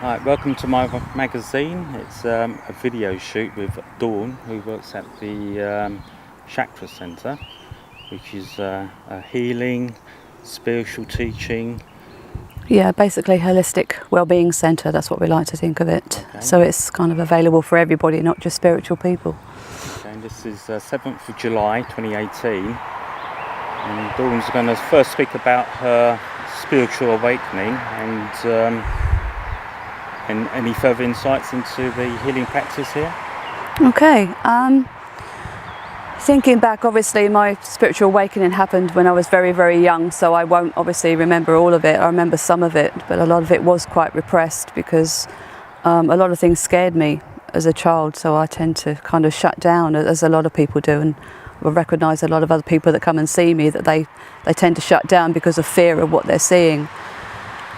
Right, welcome to my magazine. It's a video shoot with Dawn, who works at the Shakra Centre, which is a healing, spiritual teaching. Yeah, basically holistic wellbeing centre, that's what we like to think of it. Okay. So it's kind of available for everybody, not just spiritual people. Okay, and this is 7th of July 2018. And Dawn's going to first speak about her spiritual awakening and any further insights into the healing practice here? Okay, thinking back, obviously my spiritual awakening happened when I was very, very young, so I won't obviously remember all of it. I remember some of it, but a lot of it was quite repressed because a lot of things scared me as a child, so I tend to kind of shut down, as a lot of people do, and I recognise a lot of other people that come and see me that they tend to shut down because of fear of what they're seeing.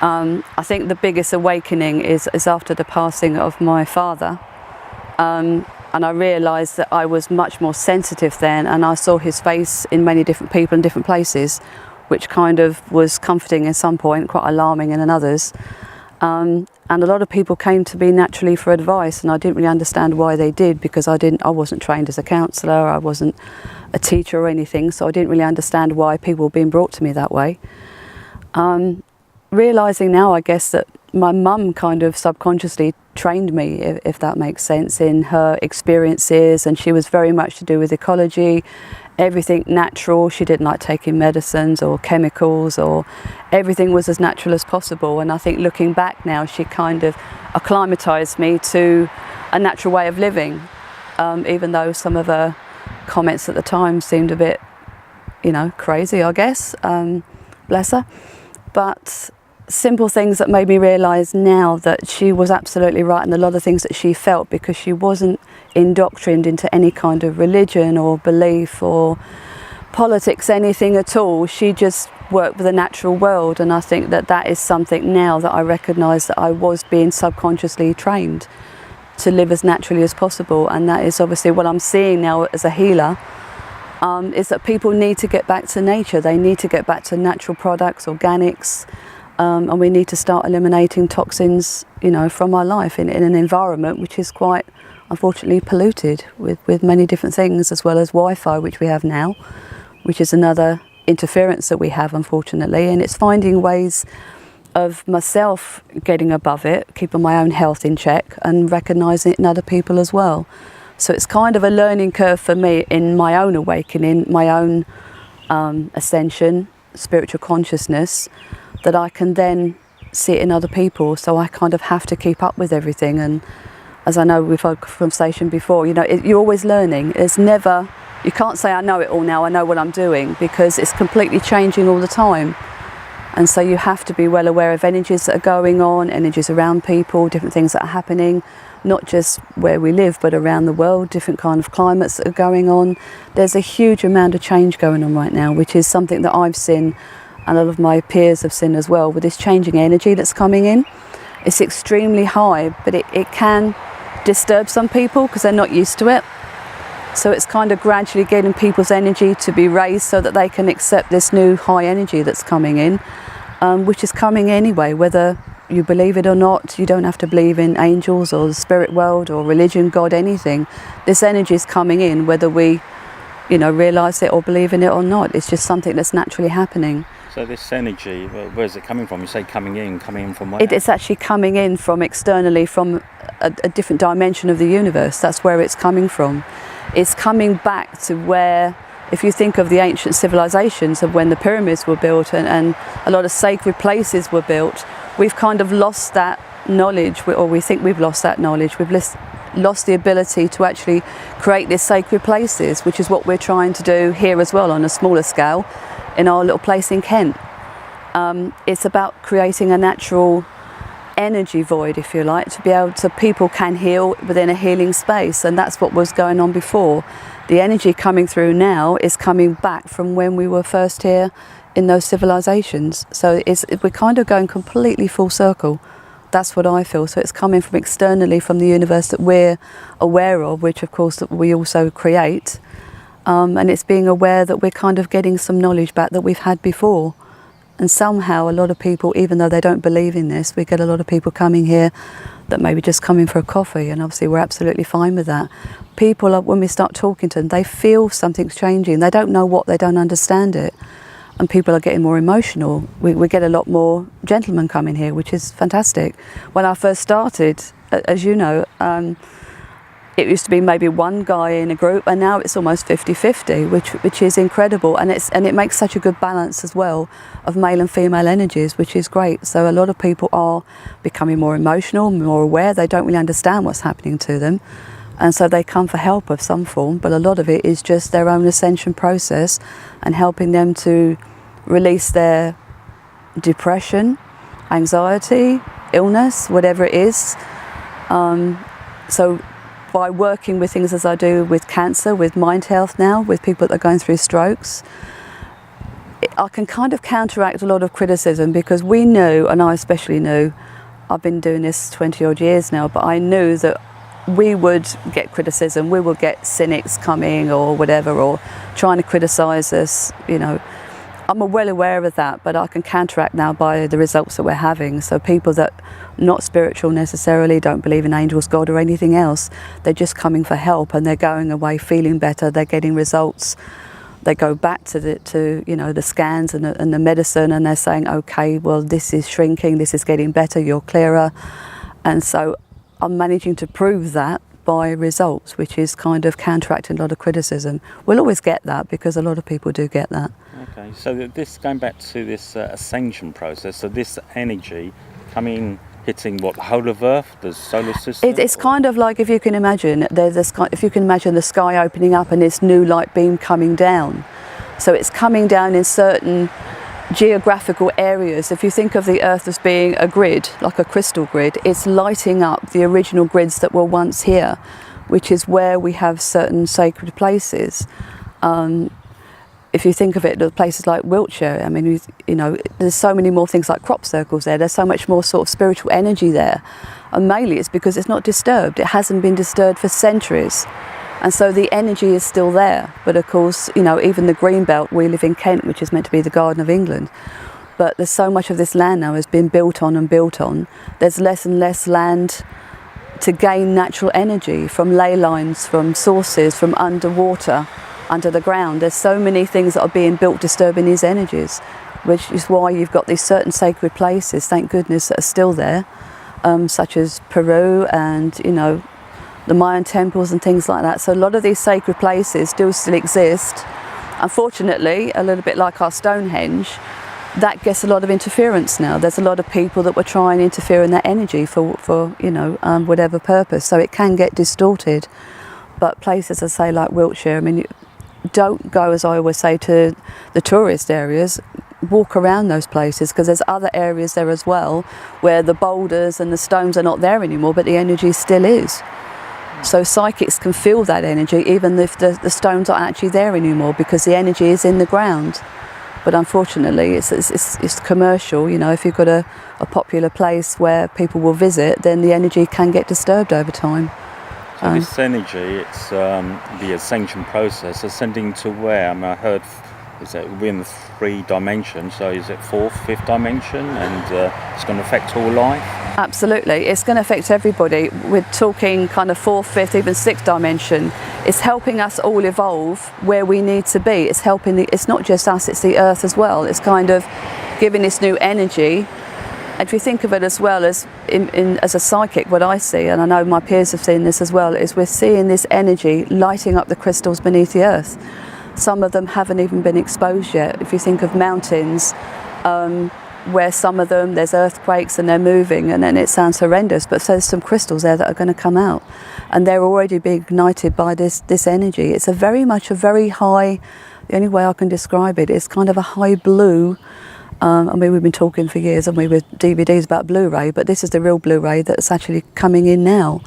I think the biggest awakening is after the passing of my father, and I realised that I was much more sensitive then, and I saw his face in many different people in different places, which kind of was comforting at some point, quite alarming in others. And a lot of people came to me naturally for advice, and I didn't really understand why they did, because I wasn't trained as a counsellor, I wasn't a teacher or anything, so I didn't really understand why people were being brought to me that way. Realising now, I guess, that my mum kind of subconsciously trained me, if that makes sense, in her experiences, and she was very much to do with ecology, everything natural. She didn't like taking medicines or chemicals, or everything was as natural as possible. And I think looking back now, she kind of acclimatised me to a natural way of living, even though some of her comments at the time seemed a bit, crazy, I guess, bless her. But simple things that made me realise now that she was absolutely right in a lot of things that she felt, because she wasn't indoctrined into any kind of religion or belief or politics, anything at all. She just worked with the natural world, and I think that is something now that I recognise that I was being subconsciously trained to live as naturally as possible. And that is obviously what I'm seeing now as a healer, is that people need to get back to nature. They need to get back to natural products, organics, and we need to start eliminating toxins, from our life in an environment which is quite, unfortunately, polluted with many different things, as well as Wi-Fi, which we have now, which is another interference that we have, unfortunately. And it's finding ways of myself getting above it, keeping my own health in check, and recognising it in other people as well. So it's kind of a learning curve for me in my own awakening, my own ascension, spiritual consciousness, that I can then see it in other people. So I kind of have to keep up with everything. And as I know we've had a conversation before, you're always learning. It's never, you can't say I know it all now, I know what I'm doing, because it's completely changing all the time. And so you have to be well aware of energies that are going on, energies around people, different things that are happening, not just where we live, but around the world, different kind of climates that are going on. There's a huge amount of change going on right now, which is something that I've seen, and a lot of my peers have seen as well, with this changing energy that's coming in. It's extremely high, but it can disturb some people because they're not used to it. So it's kind of gradually getting people's energy to be raised so that they can accept this new high energy that's coming in, which is coming anyway, whether you believe it or not. You don't have to believe in angels or the spirit world or religion, God, anything. This energy is coming in, whether we, realise it or believe in it or not. It's just something that's naturally happening. So this energy, where's it coming from? You say coming in from where? It's actually coming in from externally, from a different dimension of the universe. That's where it's coming from. It's coming back to where, if you think of the ancient civilizations of when the pyramids were built and a lot of sacred places were built, we've kind of lost that knowledge, or we think we've lost that knowledge. We've lost the ability to actually create these sacred places, which is what we're trying to do here as well on a smaller scale in our little place in Kent. It's about creating a natural energy void, if you like, to be able to, people can heal within a healing space, and that's what was going on before. The energy coming through now is coming back from when we were first here in those civilizations. So we're kind of going completely full circle. That's what I feel. So it's coming from externally, from the universe that we're aware of, which of course that we also create. And it's being aware that we're kind of getting some knowledge back that we've had before. And somehow a lot of people, even though they don't believe in this, we get a lot of people coming here that maybe just come in for a coffee, and obviously we're absolutely fine with that. People, when we start talking to them, they feel something's changing. They don't know what, they don't understand it. And people are getting more emotional. We get a lot more gentlemen coming here, which is fantastic. When I first started, as you know, it used to be maybe one guy in a group, and now it's almost 50-50, which is incredible, and it makes such a good balance as well of male and female energies, which is great. So a lot of people are becoming more emotional, more aware. They don't really understand what's happening to them, and so they come for help of some form, but a lot of it is just their own ascension process and helping them to release their depression, anxiety, illness, whatever it is. So by working with things as I do with cancer, with mind health now, with people that are going through strokes, I can kind of counteract a lot of criticism, because we knew, and I especially knew, I've been doing this 20 odd years now, but I knew that we would get criticism, we would get cynics coming or whatever, or trying to criticise us, you know. I'm well aware of that, but I can counteract now by the results that we're having. So people that not spiritual necessarily, don't believe in angels, God or anything else, they're just coming for help, and they're going away feeling better, they're getting results. They go back to the scans and the medicine, and they're saying, okay, well, this is shrinking, this is getting better, you're clearer. And so I'm managing to prove that by results, which is kind of counteracting a lot of criticism. We'll always get that, because a lot of people do get that. Okay, so this, going back to this ascension process, so this energy coming, hitting what, the whole of Earth, the solar system? It's kind of like, if you can imagine, if you can imagine the sky opening up and this new light beam coming down. So it's coming down in certain geographical areas. If you think of the Earth as being a grid, like a crystal grid, it's lighting up the original grids that were once here, which is where we have certain sacred places. If you think of it, the places like Wiltshire, I mean, you know, there's so many more things like crop circles there. There's so much more sort of spiritual energy there. And mainly it's because it's not disturbed. It hasn't been disturbed for centuries. And so the energy is still there. But of course, you know, even the green belt, we live in Kent, which is meant to be the Garden of England. But there's so much of this land now has been built on and built on. There's less and less land to gain natural energy from ley lines, from sources, from underwater, under the ground. There's so many things that are being built disturbing these energies, which is why you've got these certain sacred places, thank goodness, that are still there, such as Peru and, you know, the Mayan temples and things like that. So a lot of these sacred places do still exist. Unfortunately, a little bit like our Stonehenge, that gets a lot of interference now. There's a lot of people that will try and interfere in that energy for you know, whatever purpose. So it can get distorted. But places, as I say, like Wiltshire, I mean, don't go, as I always say, to the tourist areas. Walk around those places, because there's other areas there as well where the boulders and the stones are not there anymore, but the energy still is. So psychics can feel that energy even if the stones aren't actually there anymore, because the energy is in the ground. But unfortunately it's commercial. You know, if you've got a popular place where people will visit, then the energy can get disturbed over time. So this energy, it's the ascension process, ascending to where? I mean, I heard, is that we're in the 3 dimensions, so is it 4th, 5th dimension, and it's going to affect all life? Absolutely, it's going to affect everybody. We're talking kind of 4th, 5th, even 6th dimension. It's helping us all evolve where we need to be. It's helping, it's not just us, it's the earth as well. It's kind of giving this new energy. And if you think of it as well as as a psychic, what I see, and I know my peers have seen this as well, is we're seeing this energy lighting up the crystals beneath the earth. Some of them haven't even been exposed yet. If you think of mountains, where some of them, there's earthquakes and they're moving, and then it sounds horrendous, but there's some crystals there that are going to come out. And they're already being ignited by this energy. It's very much a very high, the only way I can describe it, is kind of a high blue. I mean, we've been talking for years, and we with DVDs about Blu-ray, but this is the real Blu-ray that's actually coming in now.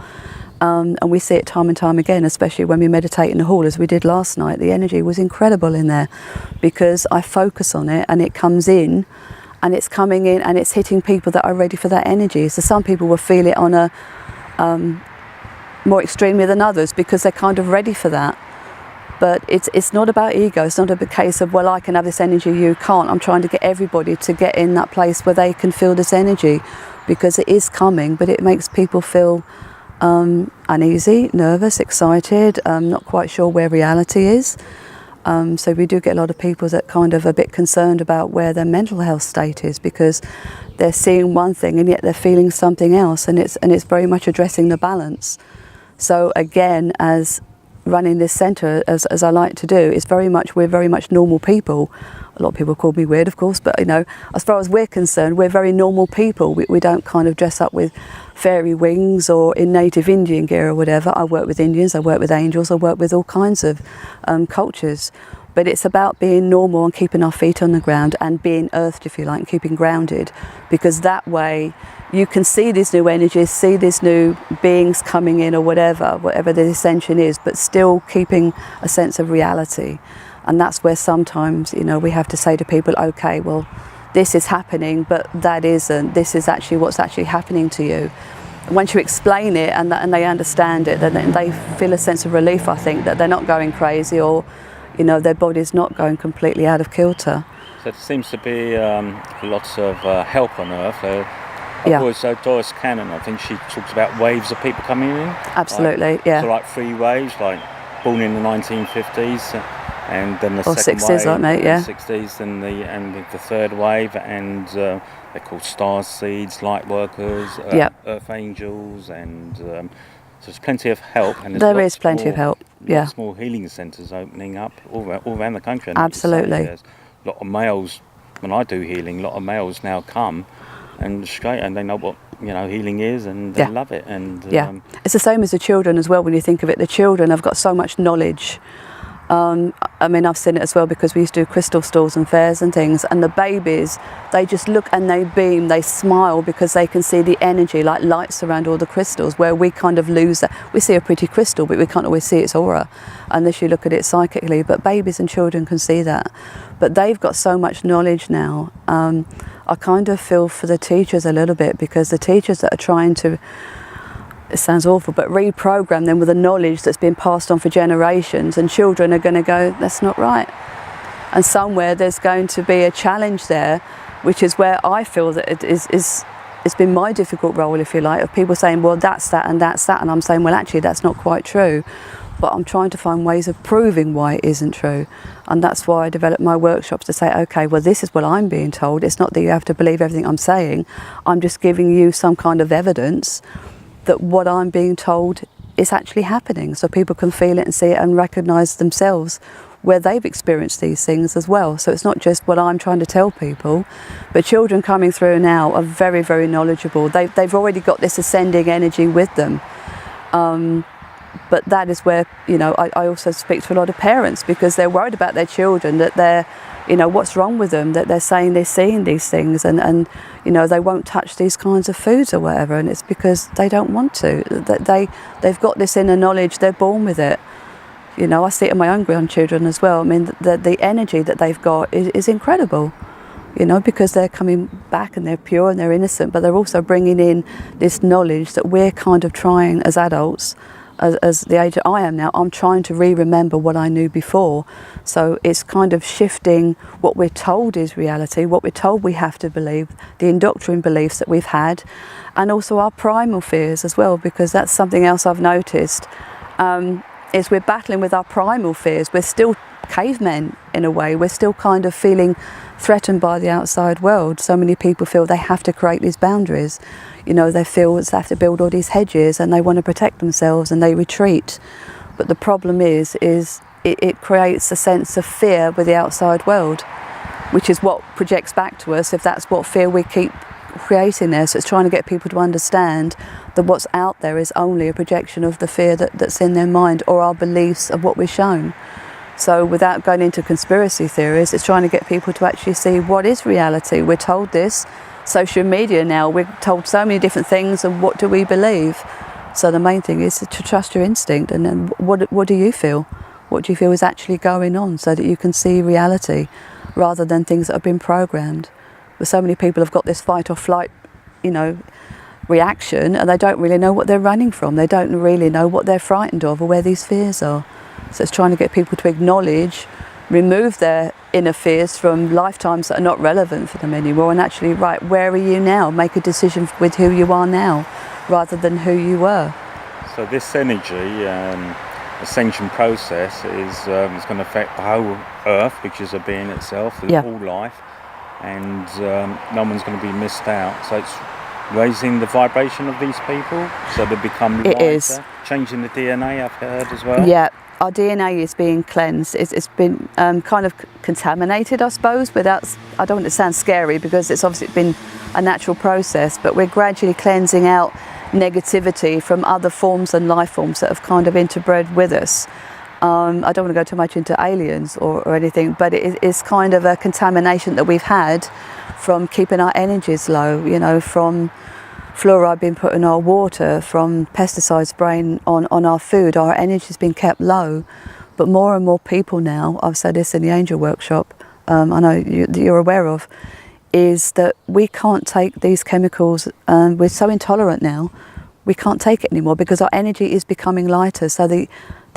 And we see it time and time again, especially when we meditate in the hall, as we did last night. The energy was incredible in there, because I focus on it and it comes in, and it's coming in and it's hitting people that are ready for that energy. So some people will feel it on a more extremely than others, because they're kind of ready for that. But it's not about ego. It's not a case of, well, I can have this energy, you can't. I'm trying to get everybody to get in that place where they can feel this energy, because it is coming, but it makes people feel uneasy, nervous, excited, not quite sure where reality is. So we do get a lot of people that kind of a bit concerned about where their mental health state is, because they're seeing one thing and yet they're feeling something else, and it's very much addressing the balance. So again, as running this centre, as I like to do, is we're very much normal people. A lot of people call me weird, of course, but as far as we're concerned, we're very normal people. We don't kind of dress up with fairy wings or in native Indian gear or whatever. I work with Indians, I work with angels, I work with all kinds of cultures. But it's about being normal and keeping our feet on the ground and being earthed, if you like, and keeping grounded, because that way you can see these new energies, see these new beings coming in or whatever the ascension is, but still keeping a sense of reality. And that's where sometimes, we have to say to people, okay, well, this is happening, but that isn't. This is actually what's actually happening to you. Once you explain it and they understand it, then they feel a sense of relief, I think, that they're not going crazy, or their body's not going completely out of kilter. So there seems to be lots of help on Earth. Yeah. Doris Cannon, I think she talks about waves of people coming in. Absolutely, yeah. So like 3 waves, like born in the 1950s, and then the or second 60s, wave, like me, yeah. 60s, and the third wave, and they're called star seeds, light workers, earth angels, and so there's plenty of help. And there is plenty of help, yeah. Lots more healing centres opening up all around the country. And absolutely. There's a lot of males, when I do healing, a lot of males now come and they know what healing is, and they love it. And it's the same as the children as well. When you think of it, the children have got so much knowledge. I've seen it as well, because we used to do crystal stalls and fairs and things, and the babies, they just look and they beam, they smile, because they can see the energy like lights around all the crystals, where we kind of lose that. We see a pretty crystal, but we can't always see its aura unless you look at it psychically. But babies and children can see that. But they've got so much knowledge now. I kind of feel for the teachers a little bit, because the teachers that are trying to, it sounds awful, but reprogram them with the knowledge that's been passed on for generations, and children are going to go, that's not right. And somewhere there's going to be a challenge there, which is where I feel that it's been my difficult role, if you like, of people saying, well, that's that and that's that, and I'm saying, well, actually that's not quite true. But I'm trying to find ways of proving why it isn't true. And that's why I developed my workshops, to say, okay, well, this is what I'm being told. It's not that you have to believe everything I'm saying. I'm just giving you some kind of evidence that what I'm being told is actually happening, so people can feel it and see it and recognise themselves where they've experienced these things as well. So it's not just what I'm trying to tell people, but children coming through now are very, very knowledgeable. They've already got this ascending energy with them. But that is where, I also speak to a lot of parents, because they're worried about their children, that they're, what's wrong with them, that they're saying they're seeing these things, and they won't touch these kinds of foods or whatever, and it's because they don't want to. That they've got this inner knowledge, they're born with it. I see it in my own grandchildren as well. I mean, the energy that they've got is incredible, because they're coming back and they're pure and they're innocent, but they're also bringing in this knowledge that we're kind of trying as adults, as the age that I am now, I'm trying to remember what I knew before. So it's kind of shifting what we're told is reality, what we're told we have to believe, the indoctrine beliefs that we've had, and also our primal fears as well, because that's something else I've noticed, is we're battling with our primal fears. We're still cavemen in a way. We're still kind of feeling threatened by the outside world. So many people feel they have to create these boundaries. They feel they have to build all these hedges, and they want to protect themselves, and they retreat. But the problem is it creates a sense of fear with the outside world, which is what projects back to us, if that's what fear we keep creating there. So it's trying to get people to understand that what's out there is only a projection of the fear that's in their mind, or our beliefs of what we're shown. So without going into conspiracy theories, it's trying to get people to actually see what is reality. We're told this. Social media now, we're told so many different things, and what do we believe? So the main thing is to trust your instinct, and then what do you feel? What do you feel is actually going on, so that you can see reality rather than things that have been programmed. But so many people have got this fight or flight, reaction, and they don't really know what they're running from. They don't really know what they're frightened of or where these fears are. So it's trying to get people to acknowledge, remove their inner fears from lifetimes that are not relevant for them anymore, and actually, right, where are you now? Make a decision with who you are now rather than who you were. So this energy ascension process is going to affect the whole earth, which is a being itself, all life, and no one's going to be missed out. So it's raising the vibration of these people so they become lighter. It is changing the DNA, I've heard as well. Yeah, our DNA is being cleansed. It's been kind of contaminated, I suppose, without, I don't want it to sound scary because it's obviously been a natural process, but we're gradually cleansing out negativity from other forms and life forms that have kind of interbred with us. I don't want to go too much into aliens or anything, but it is kind of a contamination that we've had from keeping our energies low, you know, from fluoride being put in our water, from pesticides spraying on our food. Our energy's been kept low. But more and more people now, I've said this in the Angel Workshop, I know you're aware of, is that we can't take these chemicals, we're so intolerant now, we can't take it anymore because our energy is becoming lighter. So the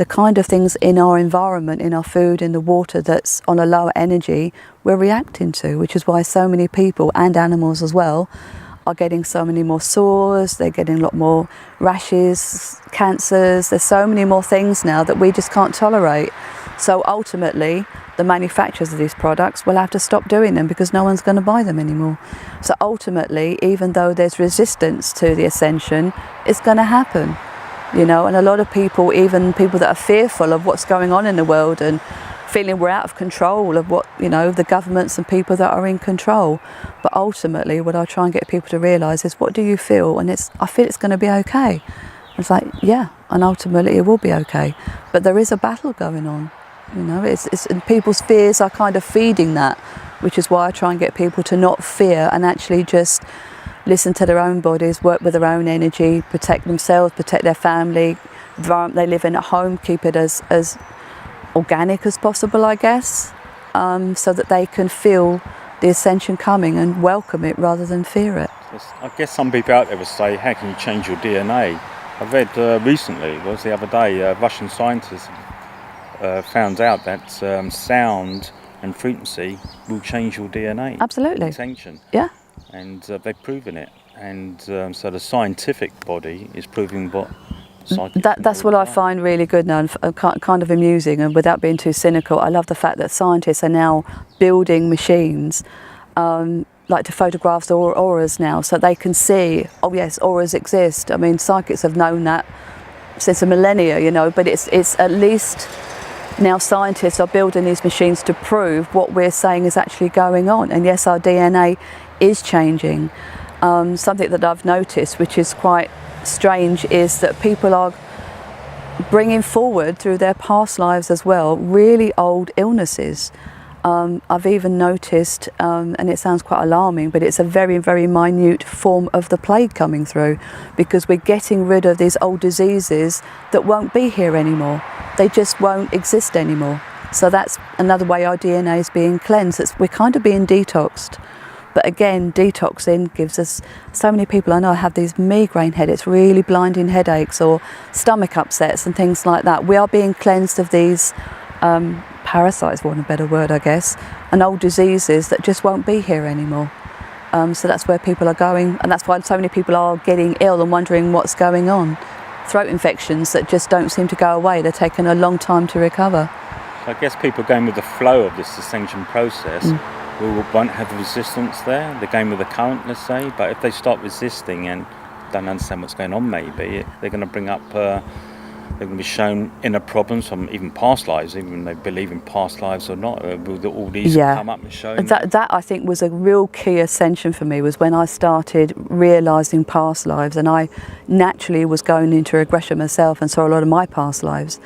kind of things in our environment, in our food, in the water that's on a lower energy, we're reacting to, which is why so many people, and animals as well, are getting so many more sores, they're getting a lot more rashes, cancers. There's so many more things now that we just can't tolerate. So ultimately, the manufacturers of these products will have to stop doing them because no one's going to buy them anymore. So ultimately, even though there's resistance to the ascension, it's going to happen. You know, and a lot of people, even people that are fearful of what's going on in the world and feeling we're out of control of what, you know, the governments and people that are in control. But ultimately, what I try and get people to realise is, what do you feel? And I feel it's going to be okay. It's like, yeah, and ultimately it will be okay. But there is a battle going on. You know, and people's fears are kind of feeding that, which is why I try and get people to not fear and actually just listen to their own bodies, work with their own energy, protect themselves, protect their family, the environment they live in at home, keep it as organic as possible, I guess, so that they can feel the ascension coming and welcome it rather than fear it. I guess some people out there would say, how can you change your DNA? I've read recently, it was the other day, Russian scientists found out that sound and frequency will change your DNA. Absolutely. It's ancient. Yeah. And they've proven it. And so the scientific body is proving what that's what I find really good now and kind of amusing, and without being too cynical, I love the fact that scientists are now building machines like to photograph auras now, so they can see, oh yes, auras exist. I mean, psychics have known that since a millennia, you know, but it's at least now scientists are building these machines to prove what we're saying is actually going on. And yes, our DNA is changing. Something that I've noticed, which is quite strange, is that people are bringing forward through their past lives as well really old illnesses. I've even noticed, and it sounds quite alarming, but it's a very, very minute form of the plague coming through, because we're getting rid of these old diseases that won't be here anymore. They just won't exist anymore. So that's another way our DNA is being cleansed. We're kind of being detoxed. But again, detoxing gives us, so many people I know have these migraine headaches, really blinding headaches, or stomach upsets and things like that. We are being cleansed of these parasites, for want of a better word, I guess, and old diseases that just won't be here anymore. So that's where people are going, and that's why so many people are getting ill and wondering what's going on. Throat infections that just don't seem to go away. They're taking a long time to recover. I guess people going with the flow of this ascension process won't have resistance there. They're going with the current, let's say, but if they start resisting and don't understand what's going on, maybe they're going to bring up, they're going to be shown inner problems from even past lives, even when they believe in past lives or not. Will all these come up and show that I think was a real key ascension for me, was when I started realising past lives, and I naturally was going into regression myself and saw a lot of my past lives.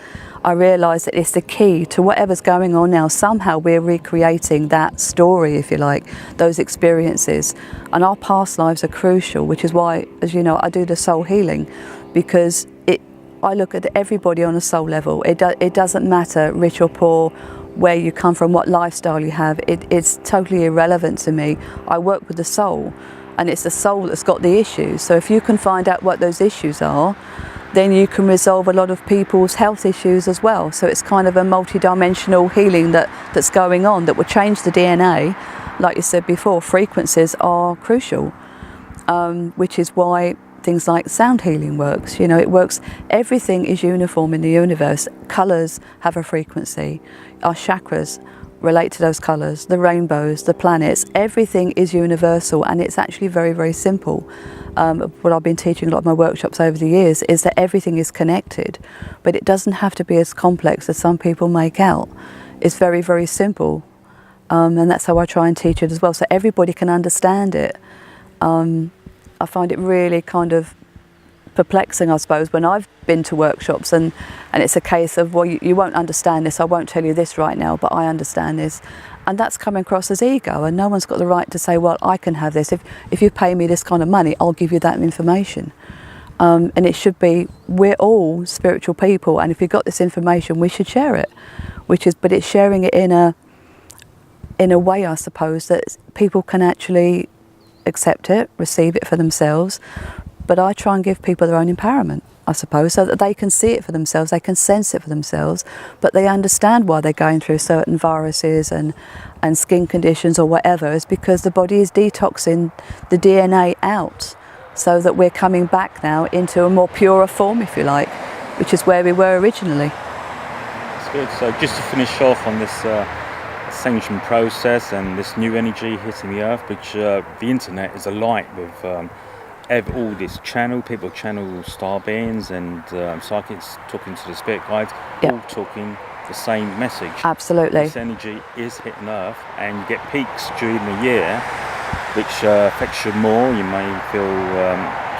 I realised that it's the key to whatever's going on now. Somehow we're recreating that story, if you like, those experiences. And our past lives are crucial, which is why, as you know, I do the soul healing, because I look at everybody on a soul level. It doesn't matter, rich or poor, where you come from, what lifestyle you have. It's totally irrelevant to me. I work with the soul, and it's the soul that's got the issues. So if you can find out what those issues are, then you can resolve a lot of people's health issues as well. So it's kind of a multi-dimensional healing that's going on that will change the DNA. Like you said before, frequencies are crucial, which is why things like sound healing works. You know, it works. Everything is uniform in the universe. Colours have a frequency. Our chakras relate to those colours, the rainbows, the planets. Everything is universal, and it's actually very, very simple. What I've been teaching a lot of my workshops over the years is that everything is connected, but it doesn't have to be as complex as some people make out. It's very, very simple, and that's how I try and teach it as well, so everybody can understand it. I find it really kind of perplexing, I suppose, when I've been to workshops and it's a case of, well, you won't understand this, I won't tell you this right now, but I understand this. And that's coming across as ego, and no one's got the right to say, well, I can have this. If you pay me this kind of money, I'll give you that information. And it should be, we're all spiritual people, and if you've got this information, we should share it. But it's sharing it in a way, I suppose, that people can actually accept it, receive it for themselves. But I try and give people their own empowerment, I suppose, so that they can see it for themselves, they can sense it for themselves, but they understand why they're going through certain viruses and skin conditions or whatever. Is because the body is detoxing the DNA out, so that we're coming back now into a more purer form, if you like, which is where we were originally. That's good. So just to finish off on this ascension process and this new energy hitting the earth, which the internet is alight with all this people channel star beings and psychics talking to the spirit guides, yep. all talking the same message. Absolutely. This energy is hitting earth, and you get peaks during the year which affects you more. You may feel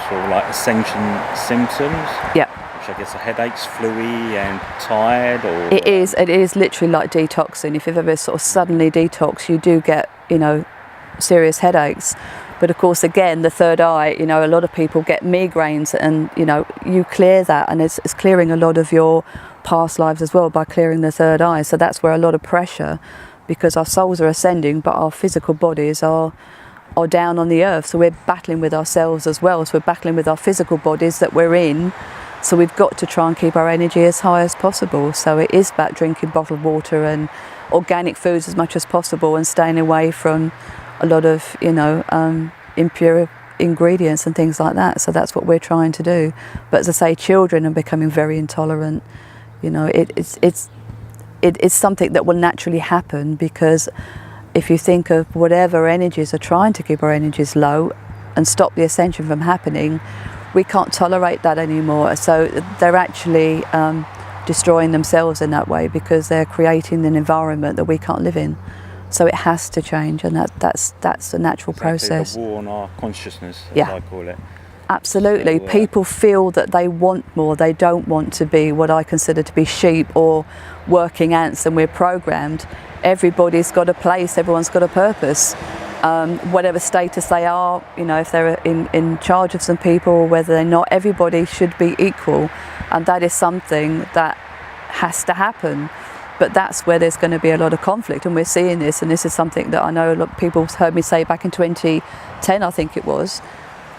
sort of like ascension symptoms. Yeah. I guess a headaches, fluey and tired, or it is literally like detoxing. If you've ever sort of suddenly detox, you do get, you know, serious headaches. But of course, again, the third eye, you know, a lot of people get migraines, and you know, you clear that, and it's clearing a lot of your past lives as well by clearing the third eye. So that's where a lot of pressure, because our souls are ascending, but our physical bodies are down on the earth. So we're battling with ourselves as well. So we're battling with our physical bodies that we're in. So we've got to try and keep our energy as high as possible. So it is about drinking bottled water and organic foods as much as possible, and staying away from a lot of, you know, impure ingredients and things like that. So that's what we're trying to do. But as I say, children are becoming very intolerant. You know, it's something that will naturally happen, because if you think of whatever energies are trying to keep our energies low and stop the ascension from happening, we can't tolerate that anymore. So they're actually destroying themselves in that way, because they're creating an environment that we can't live in. So it has to change, and that's a natural process. The war on our consciousness, as yeah. I call it. Absolutely. So, people feel that they want more. They don't want to be what I consider to be sheep or working ants, and we're programmed. Everybody's got a place, everyone's got a purpose. Whatever status they are, you know, if they're in charge of some people or whether they're not, everybody should be equal, and that is something that has to happen. But that's where there's going to be a lot of conflict, and we're seeing this, and this is something that I know a lot of people heard me say back in 2010, I think it was,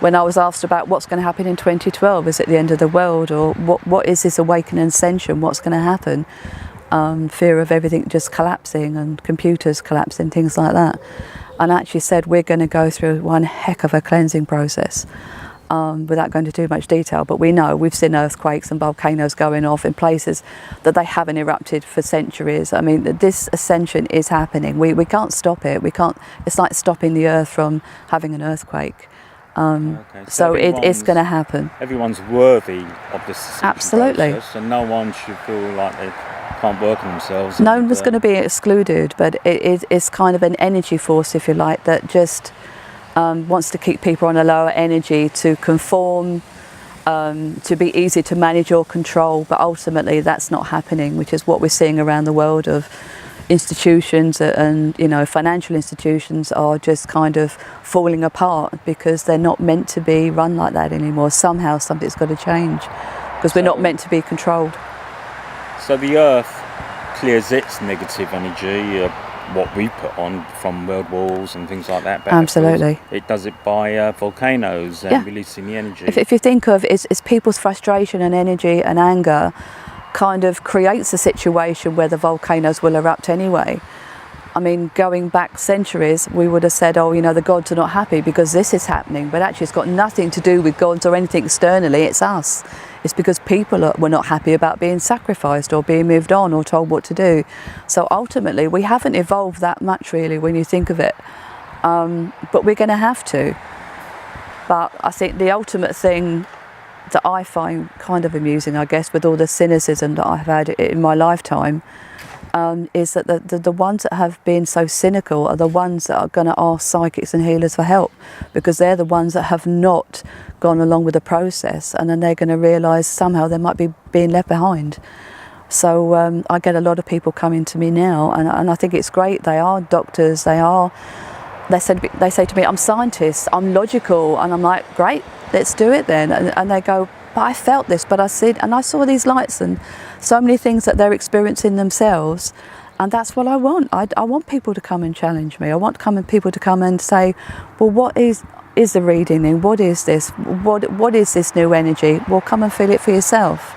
when I was asked about what's going to happen in 2012, is it the end of the world, or what is this awakening ascension, what's going to happen? Fear of everything just collapsing and computers collapsing, things like that. And I actually said we're going to go through one heck of a cleansing process, without going into too much detail, but we know, we've seen earthquakes and volcanoes going off in places that they haven't erupted for centuries. I mean, this ascension is happening. We can't stop it. We can't. It's like stopping the earth from having an earthquake. Okay. So it's going to happen. Everyone's worthy of this ascension Absolutely. process, and no one should feel like they can't work on themselves. No one's going to be excluded, but it's kind of an energy force, if you like, that just wants to keep people on a lower energy, to conform, to be easy to manage or control. But ultimately that's not happening, which is what we're seeing around the world of institutions, and you know, financial institutions are just kind of falling apart because they're not meant to be run like that anymore. Somehow something's got to change, because we're not meant to be controlled. So the earth clears its negative energy what we put on from world wars and things like that. Absolutely. It does it by volcanoes and releasing the energy. If you think of it's people's frustration and energy and anger kind of creates a situation where the volcanoes will erupt anyway. I mean, going back centuries, we would have said, oh, the gods are not happy because this is happening. But actually, it's got nothing to do with gods or anything externally. It's us. It's because people were not happy about being sacrificed or being moved on or told what to do. So ultimately, we haven't evolved that much, really, when you think of it. But we're going to have to. But I think the ultimate thing that I find kind of amusing, I guess, with all the cynicism that I've had in my lifetime, is that the ones that have been so cynical are the ones that are going to ask psychics and healers for help, because they're the ones that have not gone along with the process, and then they're going to realise somehow they might be being left behind. So I get a lot of people coming to me now, and I think it's great. They are doctors, they say to me, I'm scientists, I'm logical, and I'm like, great, let's do it then. And they go, but I felt this, but I saw these lights and so many things that they're experiencing themselves, and that's what I want. I want people to come and challenge me. I want people to come and say, well, what is the reading then? What is this? What is this new energy? Well, come and feel it for yourself.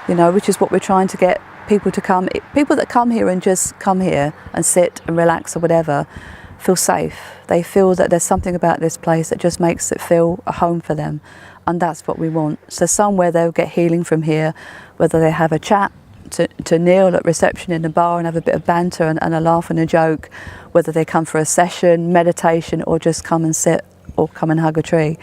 Which is what we're trying to get people to come. People that come here and just come here and sit and relax or whatever, feel safe. They feel that there's something about this place that just makes it feel a home for them. And that's what we want. So somewhere they'll get healing from here, whether they have a chat to Neil at reception in the bar and have a bit of banter and a laugh and a joke, whether they come for a session, meditation, or just come and sit or come and hug a tree.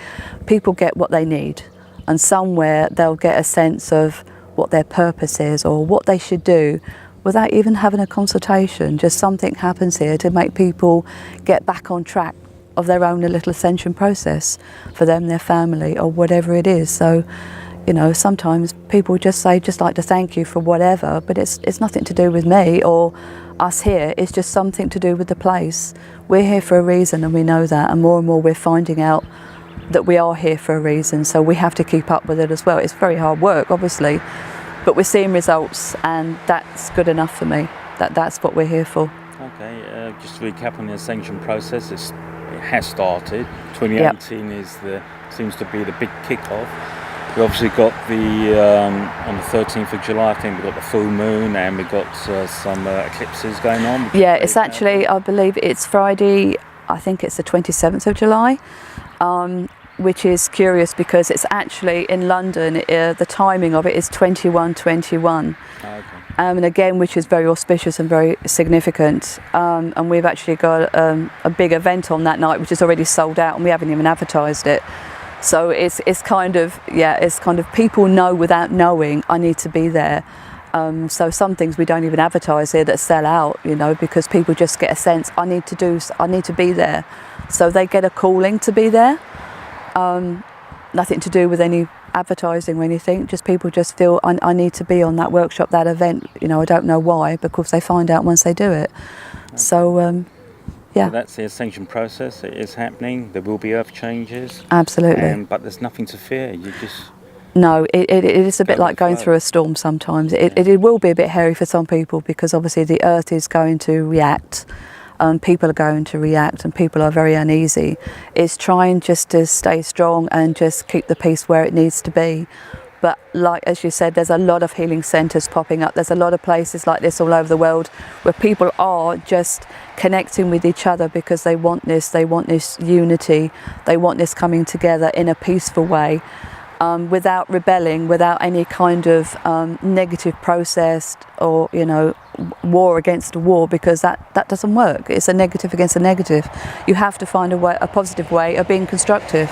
People get what they need, and somewhere they'll get a sense of what their purpose is or what they should do without even having a consultation. Just something happens here to make people get back on track of their own little ascension process for them, their family, or whatever it is. So, sometimes people just like to thank you for whatever, but it's nothing to do with me or us here. It's just something to do with the place. We're here for a reason, and we know that, and more we're finding out that we are here for a reason, so we have to keep up with it as well. It's very hard work, obviously, but we're seeing results, and that's good enough for me. That's what we're here for. Okay, just to recap on the ascension process, it has started. 2018 seems to be the big kick-off. We obviously got on the 13th of July, I think we got the full moon, and we got some eclipses going on. Yeah, it's actually, I believe it's Friday, I think it's the 27th of July, which is curious because it's actually in London, the timing of it is 21:21. Okay. And again, which is very auspicious and very significant. And we've actually got a big event on that night, which is already sold out, and we haven't even advertised it. So it's kind of people know without knowing I need to be there. So some things we don't even advertise here that sell out, because people just get a sense I need to be there. So they get a calling to be there. Nothing to do with any advertising or anything, just people just feel I need to be on that workshop, that event. I don't know why, because they find out once they do it. Okay. So yeah. So that's the ascension process. It is happening. There will be earth changes. Absolutely. But there's nothing to fear. You just... No, it is a bit like going through a storm sometimes. It will be a bit hairy for some people, because obviously the earth is going to react. People are going to react, and people are very uneasy. It's trying just to stay strong and just keep the peace where it needs to be. But like, as you said, there's a lot of healing centres popping up. There's a lot of places like this all over the world where people are just connecting with each other because they want this unity, they want this coming together in a peaceful way, without rebelling, without any kind of negative process or, war against a war, because that doesn't work. It's a negative against a negative. You have to find a positive way of being constructive.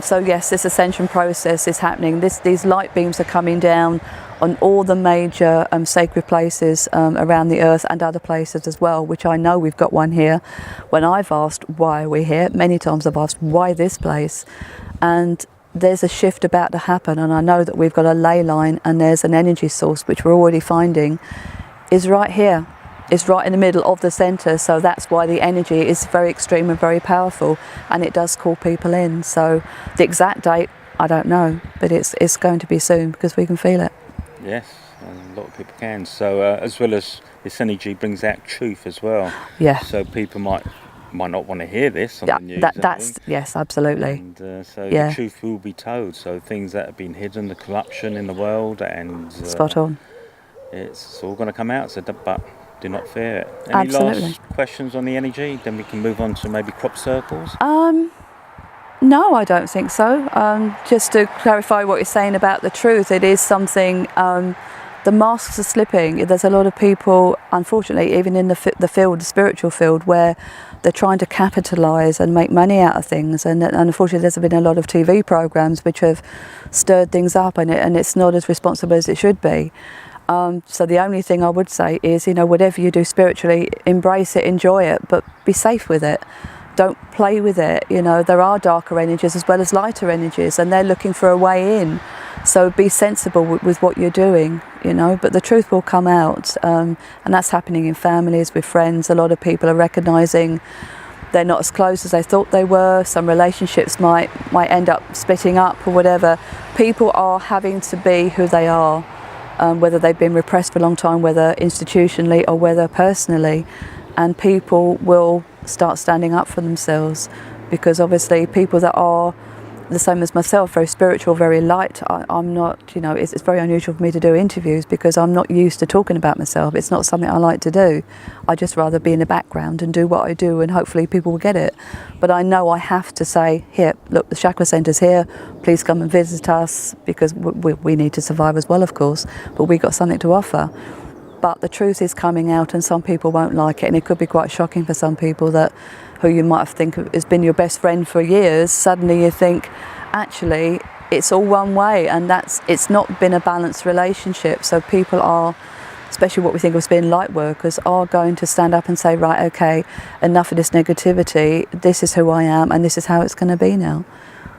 So yes, this ascension process is happening. These light beams are coming down on all the major sacred places around the earth and other places as well, which I know we've got one here. When I've asked why are we here, many times I've asked why this place, and there's a shift about to happen, and I know that we've got a ley line, and there's an energy source which we're already finding is right here. It's right in the middle of the centre, so that's why the energy is very extreme and very powerful, and it does call people in. So the exact date, I don't know, but it's going to be soon because we can feel it. Yes, a lot of people can. So as well as this energy brings out truth as well. Yeah. So people might not want to hear this on Yeah, the news. that's yes, absolutely. And so Yeah. the truth will be told. So things that have been hidden, the corruption in the world, and Spot on. it's all going to come out. So, but do not fear it. Any Absolutely. last questions on the energy? Then we can move on to maybe crop circles. No, I don't think so. Just to clarify what you're saying about the truth, it is something. The masks are slipping. There's a lot of people, unfortunately, even in the field, the spiritual field, where they're trying to capitalise and make money out of things. And unfortunately, there's been a lot of TV programmes which have stirred things up, and it's not as responsible as it should be. So the only thing I would say is, whatever you do spiritually, embrace it, enjoy it, but be safe with it. Don't play with it. There are darker energies as well as lighter energies, and they're looking for a way in. So be sensible with what you're doing, but the truth will come out. And that's happening in families, with friends. A lot of people are recognising they're not as close as they thought they were. Some relationships might end up splitting up or whatever. People are having to be who they are, whether they've been repressed for a long time, whether institutionally or whether personally. And people will start standing up for themselves, because obviously people that are the same as myself, very spiritual, very light, I'm not, it's very unusual for me to do interviews because I'm not used to talking about myself. It's not something I like to do. I just rather be in the background and do what I do, and hopefully people will get it. But I know I have to say, here, look, the Shakra Centre's here, please come and visit us, because we need to survive as well, of course, but we've got something to offer. But the truth is coming out, and some people won't like it, and it could be quite shocking for some people who you might have think has been your best friend for years. Suddenly you think, actually, it's all one way, and it's not been a balanced relationship. So people are, especially what we think of as being light workers, are going to stand up and say, right, okay, enough of this negativity, this is who I am, and this is how it's going to be now.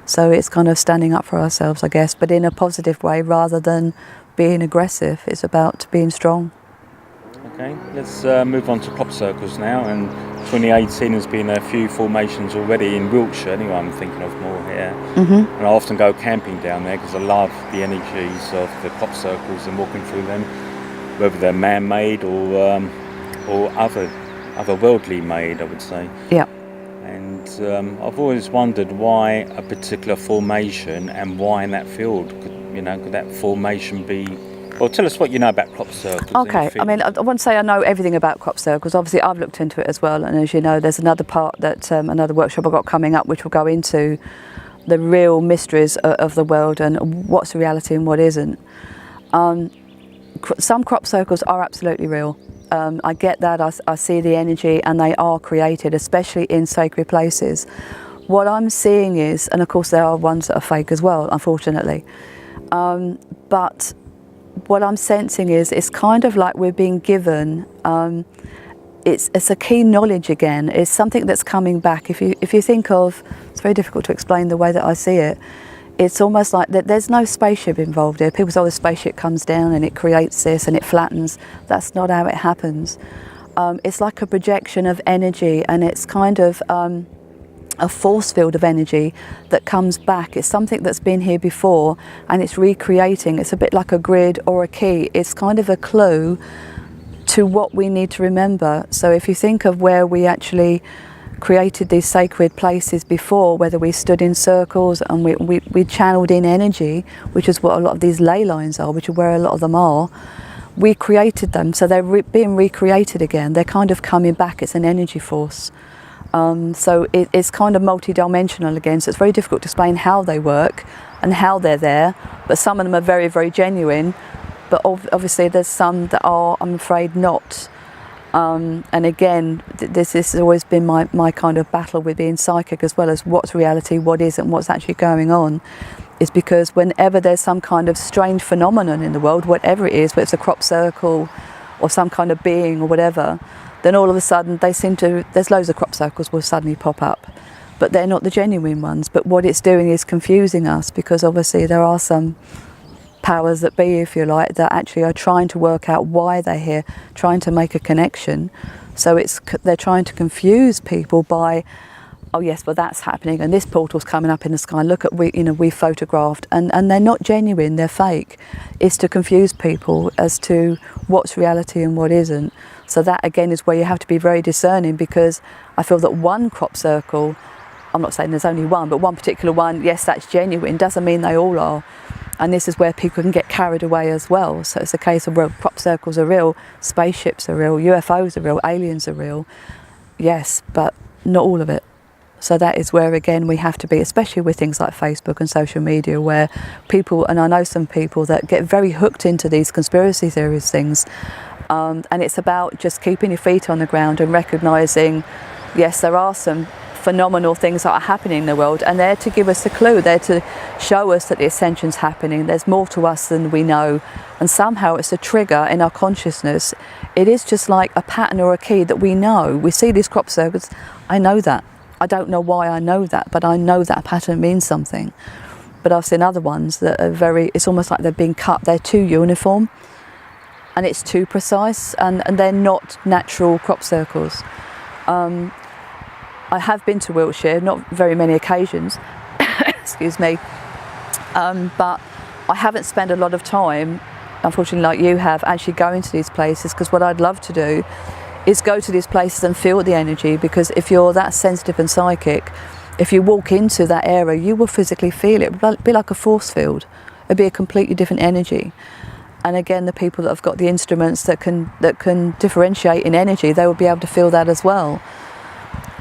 So it's kind of standing up for ourselves, I guess, but in a positive way rather than being aggressive. It's about being strong. Okay, let's move on to crop circles now. And 2018 has been a few formations already in Wiltshire. Anyway, I'm thinking of more here. Mm-hmm. And I often go camping down there because I love the energies of the crop circles and walking through them, whether they're man-made or otherworldly made, I would say. Yeah. And I've always wondered why a particular formation, and why in that field. Could that formation be? Well, tell us what you know about crop circles. Okay, I mean, I won't say I know everything about crop circles. Obviously, I've looked into it as well, and as you know, there's another part that another workshop I've got coming up, which will go into the real mysteries of the world and what's reality and what isn't. Some crop circles are absolutely real. I get that. I see the energy, and they are created, especially in sacred places. What I'm seeing is, and of course there are ones that are fake as well, unfortunately, but what I'm sensing is it's kind of like we're being given, it's a key knowledge again. It's something that's coming back. If you think of, it's very difficult to explain the way that I see it. It's almost like that there's no spaceship involved here. People say, oh, the spaceship comes down and it creates this and it flattens. That's not how it happens. It's like a projection of energy, and it's kind of a force field of energy that comes back. It's something that's been here before, and it's recreating. It's a bit like a grid or a key. It's kind of a clue to what we need to remember. So if you think of where we actually created these sacred places before, whether we stood in circles and we channeled in energy, which is what a lot of these ley lines are, which is where a lot of them are, we created them, so they're being recreated again. They're kind of coming back. It's an energy force. So it's kind of multi-dimensional again, so it's very difficult to explain how they work and how they're there, but some of them are very, very genuine, but obviously there's some that are, I'm afraid, not. And again, this has always been my kind of battle with being psychic, as well as what's reality, what isn't, what's actually going on, is because whenever there's some kind of strange phenomenon in the world, whatever it is, whether it's a crop circle or some kind of being or whatever, then all of a sudden there's loads of crop circles will suddenly pop up, but they're not the genuine ones. But what it's doing is confusing us, because obviously there are some powers that be, if you like, that actually are trying to work out why they're here, trying to make a connection. So they're trying to confuse people by, oh yes, well that's happening, and this portal's coming up in the sky. Look at we photographed, and they're not genuine, they're fake. It's to confuse people as to what's reality and what isn't. So that again is where you have to be very discerning, because I feel that one crop circle, I'm not saying there's only one, but one particular one, yes, that's genuine, doesn't mean they all are. And this is where people can get carried away as well. So it's a case of, well, crop circles are real, spaceships are real, UFOs are real, aliens are real. Yes, but not all of it. So that is where, again, we have to be, especially with things like Facebook and social media, where people, and I know some people that get very hooked into these conspiracy theories things. And it's about just keeping your feet on the ground and recognising, yes, there are some phenomenal things that are happening in the world, and they're to give us a clue, they're to show us that the ascension's happening, there's more to us than we know, and somehow it's a trigger in our consciousness. It is just like a pattern or a key that we know. We see these crop circles, I know that. I don't know why I know that, but I know that pattern means something. But I've seen other ones that are very, it's almost like they've been cut, they're too uniform, and it's too precise, and they're not natural crop circles. I have been to Wiltshire, not very many occasions, excuse me, but I haven't spent a lot of time, unfortunately like you have, actually going to these places, because what I'd love to do is go to these places and feel the energy, because if you're that sensitive and psychic, if you walk into that area, you will physically feel it. It would be like a force field. It'd be a completely different energy. And again, the people that have got the instruments that can differentiate in energy, they will be able to feel that as well.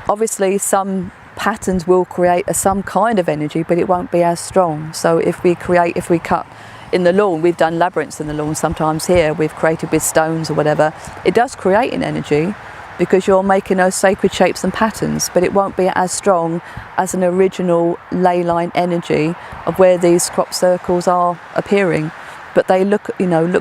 Obviously, some patterns will create some kind of energy, but it won't be as strong. So if we cut in the lawn, we've done labyrinths in the lawn sometimes here, we've created with stones or whatever, it does create an energy, because you're making those sacred shapes and patterns, but it won't be as strong as an original ley line energy of where these crop circles are appearing. But they look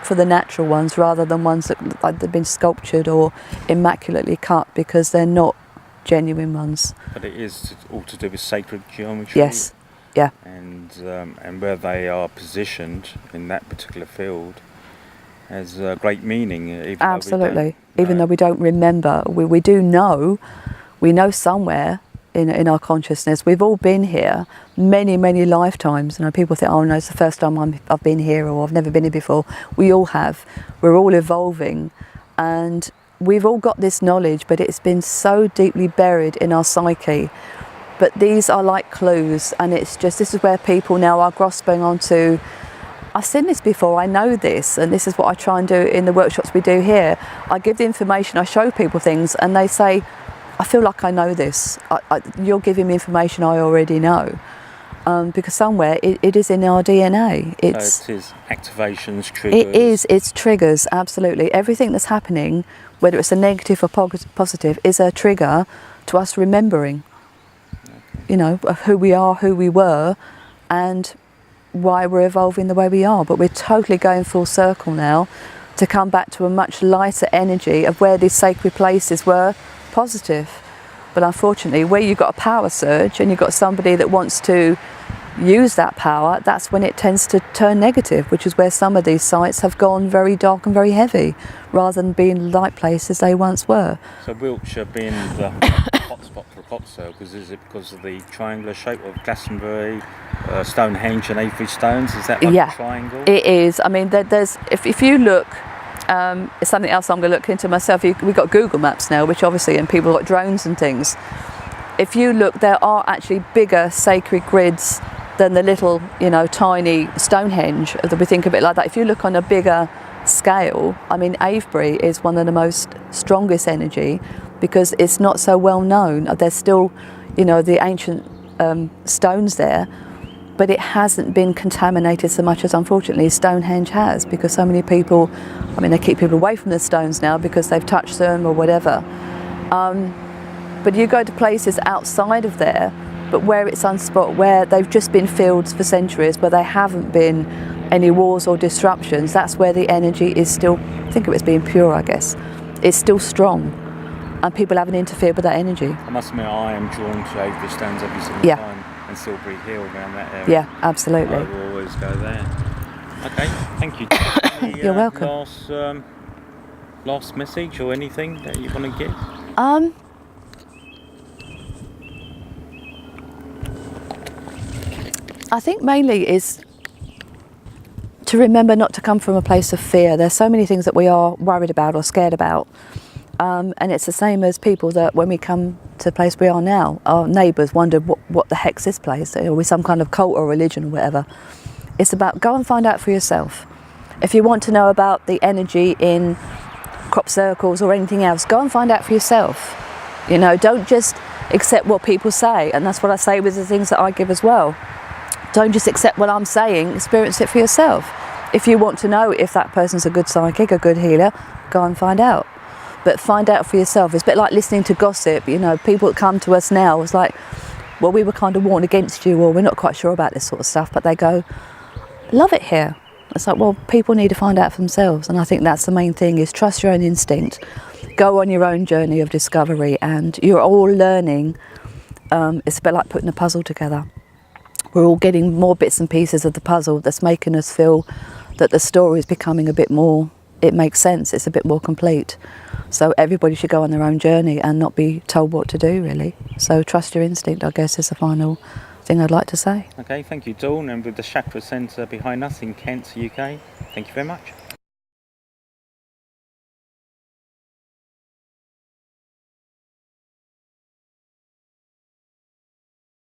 for the natural ones rather than ones that look like they've been sculptured or immaculately cut, because they're not genuine ones. But it is all to do with sacred geometry. Yes, yeah. And where they are positioned in that particular field has great meaning. Absolutely. Even though we don't remember, we do know. We know somewhere in our consciousness. We've all been here many, many lifetimes. People think, oh no, it's the first time I've been here, or I've never been here before. We all have. We're all evolving, and we've all got this knowledge, but it's been so deeply buried in our psyche. But these are like clues, and it's just, this is where people now are grasping onto, I've seen this before, I know this, and this is what I try and do in the workshops we do here. I give the information, I show people things, and they say, I feel like I know this. You're giving me information I already know. Because somewhere it is in our DNA. It is activations, triggers. It's triggers, absolutely. Everything that's happening, whether it's a negative or positive, is a trigger to us remembering, of who we are, who we were, and why we're evolving the way we are. But we're totally going full circle now to come back to a much lighter energy of where these sacred places were positive. But unfortunately, where you've got a power surge and you've got somebody that wants to use that power, that's when it tends to turn negative, which is where some of these sites have gone very dark and very heavy, rather than being light places they once were. So Wiltshire being the hotspot for crop circles, is it because of the triangular shape of Glastonbury, Stonehenge and Avebury stones? Is that like a triangle? It is. There's if you look, it's something else I'm going to look into myself. We've got Google Maps now, which obviously, and people have got drones and things. If you look, there are actually bigger sacred grids than the little, tiny Stonehenge. We think of it like that. If you look on a bigger scale, Avebury is one of the most strongest energy, because it's not so well known. There's still, the ancient stones there, but it hasn't been contaminated so much as, unfortunately, Stonehenge has, because so many people, they keep people away from the stones now because they've touched them or whatever. But you go to places outside of there, but where it's unspot, where they've just been fields for centuries, where there haven't been any wars or disruptions, that's where the energy is still, think of it as being pure, I guess. It's still strong, and people haven't interfered with that energy. I must admit, I am drawn to Avebury stones every single time, and Silbury Hill around that area. Yeah, absolutely. I will always go there. Okay, thank you. Any, You're welcome. Last message or anything that you want to give? I think mainly is to remember not to come from a place of fear. There's so many things that we are worried about or scared about, And it's the same as people that when we come to the place we are now, our neighbours wondered what the heck's this place? Are we some kind of cult or religion or whatever? It's about go and find out for yourself. If you want to know about the energy in crop circles or anything else, go and find out for yourself. You know, don't just accept what people say, and that's what I say with the things that I give as well. Don't just accept what I'm saying, experience it for yourself. If you want to know if that person's a good psychic, a good healer, go and find out. But find out for yourself. It's a bit like listening to gossip. You know, people that come to us now, it's like, well, we were kind of warned against you, or we're not quite sure about this sort of stuff, but they go, love it here. It's like, well, people need to find out for themselves. And I think that's the main thing, is trust your own instinct. Go on your own journey of discovery, and you're all learning. It's a bit like putting a puzzle together. We're all getting more bits and pieces of the puzzle that's making us feel that the story is becoming a bit more, it makes sense, it's a bit more complete. So everybody should go on their own journey and not be told what to do, really. So trust your instinct, I guess, is the final thing I'd like to say. Okay, thank you, Dawn. And with the Shakra Centre behind us in Kent, UK, thank you very much.